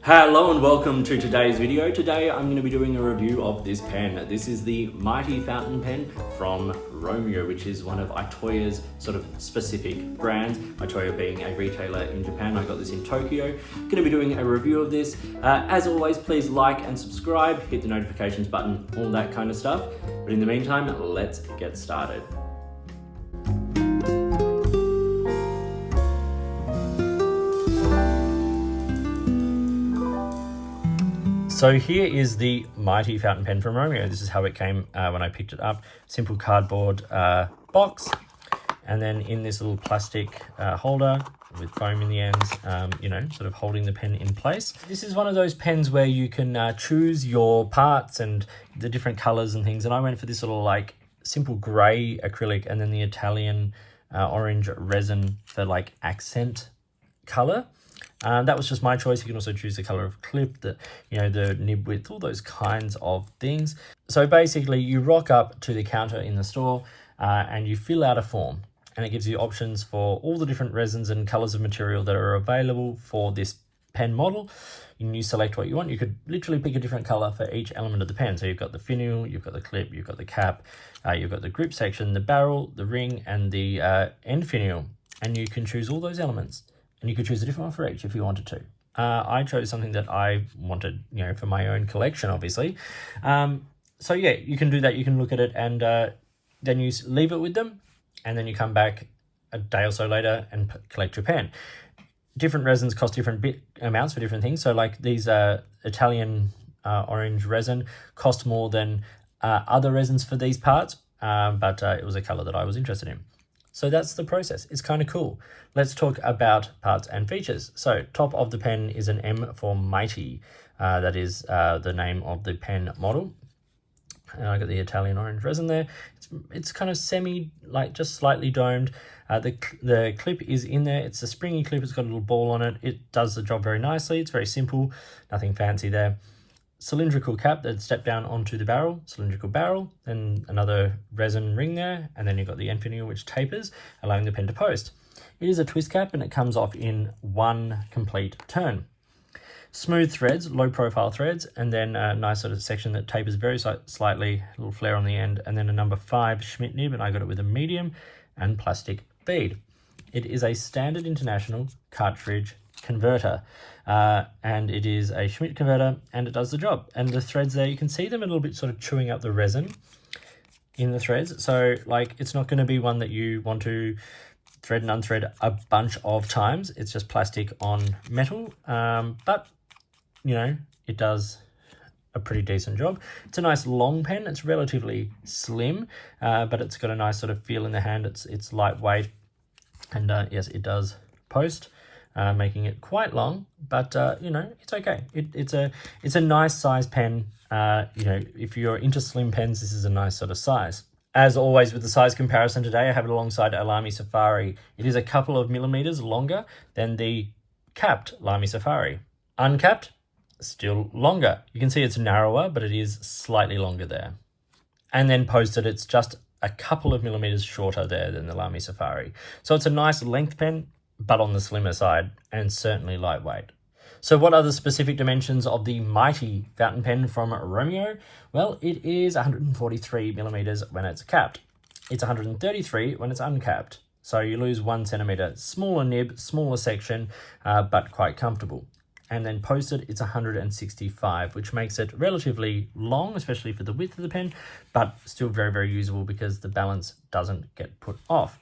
Hello and welcome to today's video. Today I'm going to be doing a review of this pen. This is the Mighty fountain pen from Romeo, which is one of Itoya's sort of specific brands. Itoya being a retailer in Japan. I got this in Tokyo. Going to be doing a review of this. As always, please like and subscribe, hit the notifications button, all that kind of stuff. But in the meantime, let's get started. So here is the Mighty fountain pen from Romeo. This is how it came when I picked it up. Simple cardboard box, and then in this little plastic holder with foam in the ends, sort of holding the pen in place. This is one of those pens where you can choose your parts and the different colors and things. And I went for this little like simple gray acrylic and then the Italian orange resin for like accent color. That was just my choice. You can also choose the color of clip, the nib width, all those kinds of things. So basically you rock up to the counter in the store and you fill out a form, and it gives you options for all the different resins and colors of material that are available for this pen model. You select what you want. You could literally pick a different color for each element of the pen. So you've got the finial, you've got the clip, you've got the cap, you've got the grip section, the barrel, the ring, and the end finial. And you can choose all those elements. And you could choose a different one for each if you wanted to. I chose something that I wanted, for my own collection, obviously. So yeah, you can do that. You can look at it and then you leave it with them. And then you come back a day or so later and collect your pen. Different resins cost different amounts for different things. So like these Italian orange resin cost more than other resins for these parts. But it was a color that I was interested in. So that's the process. It's kind of cool. Let's talk about parts and features. So top of the pen is an M for Mighty. That is the name of the pen model. And I got the Italian orange resin there. It's kind of just slightly domed. The clip is in there. It's a springy clip. It's got a little ball on it. It does the job very nicely. It's very simple. Nothing fancy there. Cylindrical cap that step down onto the barrel, cylindrical barrel, then another resin ring there, and then you've got the end finial which tapers, allowing the pen to post. It is a twist cap and it comes off in one complete turn. Smooth threads, low profile threads, and then a nice sort of section that tapers very slightly, a little flare on the end, and then a number 5 Schmidt nib, and I got it with a medium and plastic bead. It is a standard international cartridge converter, and it is a Schmidt converter, and it does the job. And the threads there, you can see them a little bit sort of chewing up the resin in the threads. So like it's not going to be one that you want to thread and unthread a bunch of times. It's just plastic on metal, but it does a pretty decent job. It's a nice long pen. It's relatively slim, but it's got a nice sort of feel in the hand. It's lightweight, and yes, it does post. Making it quite long, but it's okay. It's a nice size pen. If you're into slim pens, this is a nice sort of size. As always with the size comparison today, I have it alongside a Lamy Safari. It is a couple of millimeters longer than the capped Lamy Safari. Uncapped, still longer. You can see it's narrower, but it is slightly longer there. And then posted, it's just a couple of millimeters shorter there than the Lamy Safari. So it's a nice length pen, but on the slimmer side, and certainly lightweight. So what are the specific dimensions of the Mighty fountain pen from Romeo? Well, it is 143 millimeters when it's capped. It's 133 when it's uncapped. So you lose 1 centimeter. Smaller nib, smaller section, but quite comfortable. And then posted, it's 165, which makes it relatively long, especially for the width of the pen, but still very, very usable because the balance doesn't get put off.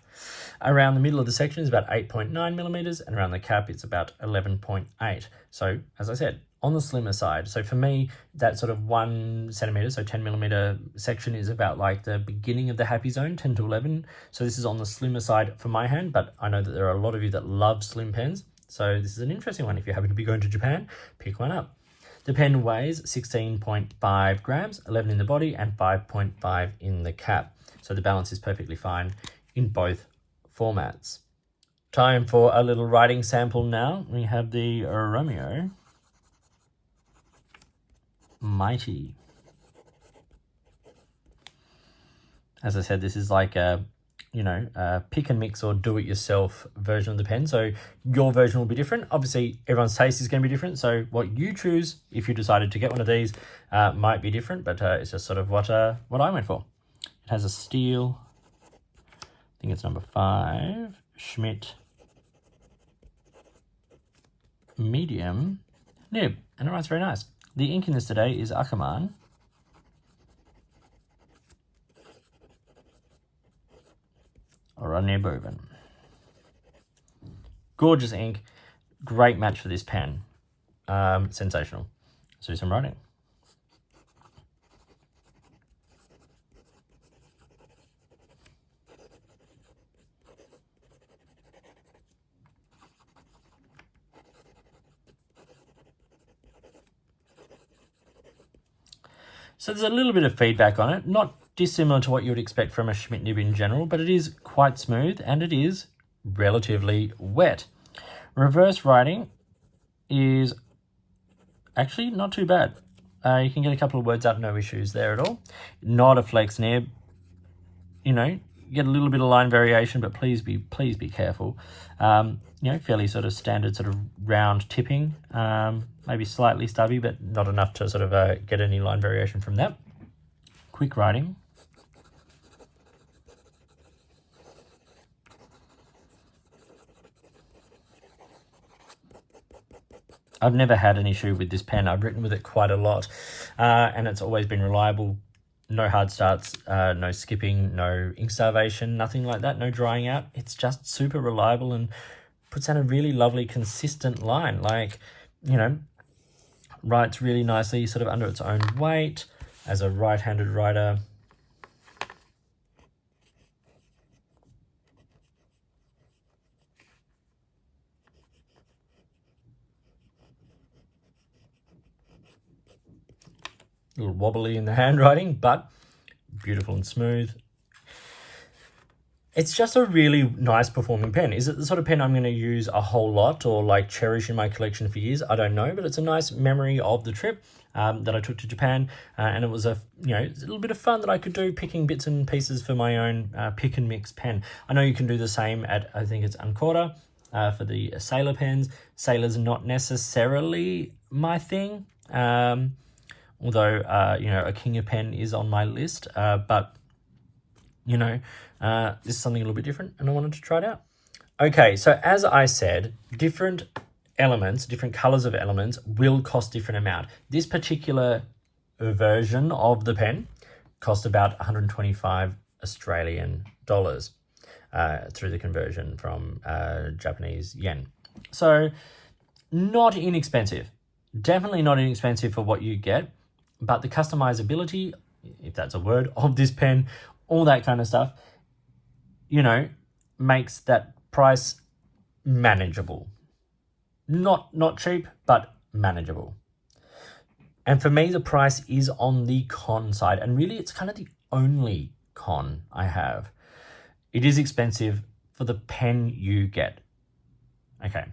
Around the middle of the section is about 8.9 millimeters, and around the cap it's about 11.8. So as I said, on the slimmer side. So for me, that sort of 1 centimeter, so 10 millimeter section is about like the beginning of the happy zone, 10 to 11. So this is on the slimmer side for my hand, but I know that there are a lot of you that love slim pens. So this is an interesting one. If you happen to be going to Japan, pick one up. The pen weighs 16.5 grams, 11 in the body and 5.5 in the cap. So the balance is perfectly fine in both formats. Time for a little writing sample now. We have the Romeo Mighty. As I said, this is like a pick and mix or do it yourself version of the pen. So your version will be different. Obviously, everyone's taste is going to be different. So what you choose, if you decided to get one of these, might be different. But it's just sort of what I went for. It has a steel, I think it's number 5, Schmidt medium nib, and it writes very nice. The ink in this today is Ackerman. Rodney Boven. Gorgeous ink, great match for this pen. Sensational. Let's do some writing. So there's a little bit of feedback on it, not dissimilar to what you would expect from a Schmidt nib in general, but it is quite smooth and it is relatively wet. Reverse writing is actually not too bad. You can get a couple of words out, no issues there at all. Not a flex nib. You get a little bit of line variation, but please be careful. Fairly sort of standard sort of round tipping, maybe slightly stubby, but not enough to sort of get any line variation from that. Quick writing. I've never had an issue with this pen. I've written with it quite a lot, and it's always been reliable. No hard starts, no skipping, no ink starvation, nothing like that, no drying out. It's just super reliable and puts out a really lovely, consistent line. Writes really nicely, sort of under its own weight as a right-handed writer. A little wobbly in the handwriting, but beautiful and smooth. It's just a really nice performing pen. Is it the sort of pen I'm going to use a whole lot or like cherish in my collection for years? I don't know, but it's a nice memory of the trip that I took to Japan, and it was a little bit of fun that I could do picking bits and pieces for my own pick and mix pen. I know you can do the same at, I think it's Ancora for the Sailor pens. Sailor's not necessarily my thing, although a King of Pen is on my list, but this is something a little bit different and I wanted to try it out. Okay, so as I said, different elements, different colors of elements will cost different amount. This particular version of the pen cost about 125 Australian dollars through the conversion from Japanese yen. So not inexpensive, definitely not inexpensive for what you get, but the customizability, if that's a word, of this pen, all that kind of stuff, makes that price manageable. Not cheap, but manageable. And for me, the price is on the con side, and really it's kind of the only con I have. It is expensive for the pen you get. Okay.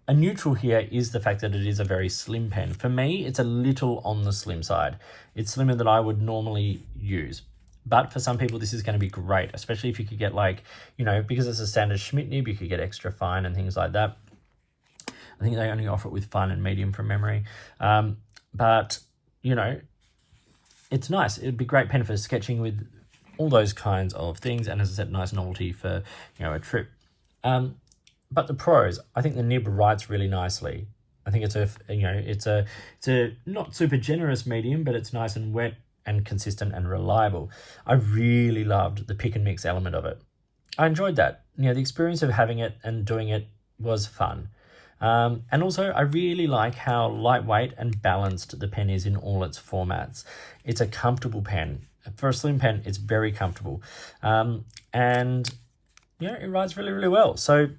A neutral here is the fact that it is a very slim pen. For me, it's a little on the slim side. It's slimmer than I would normally use. But for some people, this is going to be great, especially if you could get because it's a standard Schmidt nib, you could get extra fine and things like that. I think they only offer it with fine and medium from memory. But it's nice. It'd be a great pen for sketching with all those kinds of things. And as I said, nice novelty for, a trip. But the pros, I think the nib writes really nicely. I think it's a not super generous medium, but it's nice and wet and consistent and reliable. I really loved the pick and mix element of it. I enjoyed that. The experience of having it and doing it was fun. And also, I really like how lightweight and balanced the pen is in all its formats. It's a comfortable pen. For a slim pen, it's very comfortable. And it writes really, really well. So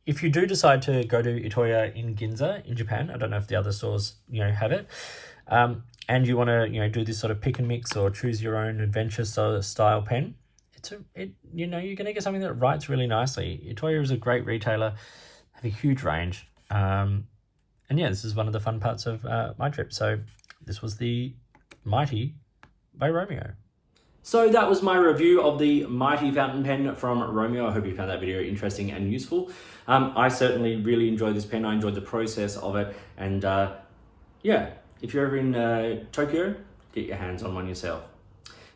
if you do decide to go to Itoya in Ginza in Japan, I don't know if the other stores, have it, and you want to, do this sort of pick and mix or choose your own adventure style pen, you're going to get something that writes really nicely. Itoya is a great retailer, have a huge range. And yeah, this is one of the fun parts of my trip. So this was the Mighty by Romeo. So that was my review of the Mighty fountain pen from Romeo. I hope you found that video interesting and useful. I certainly really enjoyed this pen. I enjoyed the process of it. And yeah, if you're ever in Tokyo, get your hands on one yourself.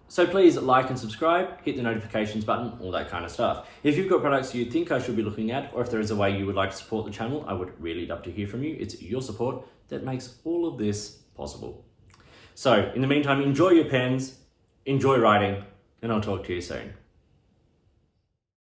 So please like and subscribe, hit the notifications button, all that kind of stuff. If you've got products you think I should be looking at, or if there is a way you would like to support the channel, I would really love to hear from you. It's your support that makes all of this possible. So in the meantime, enjoy your pens, enjoy writing, and I'll talk to you soon.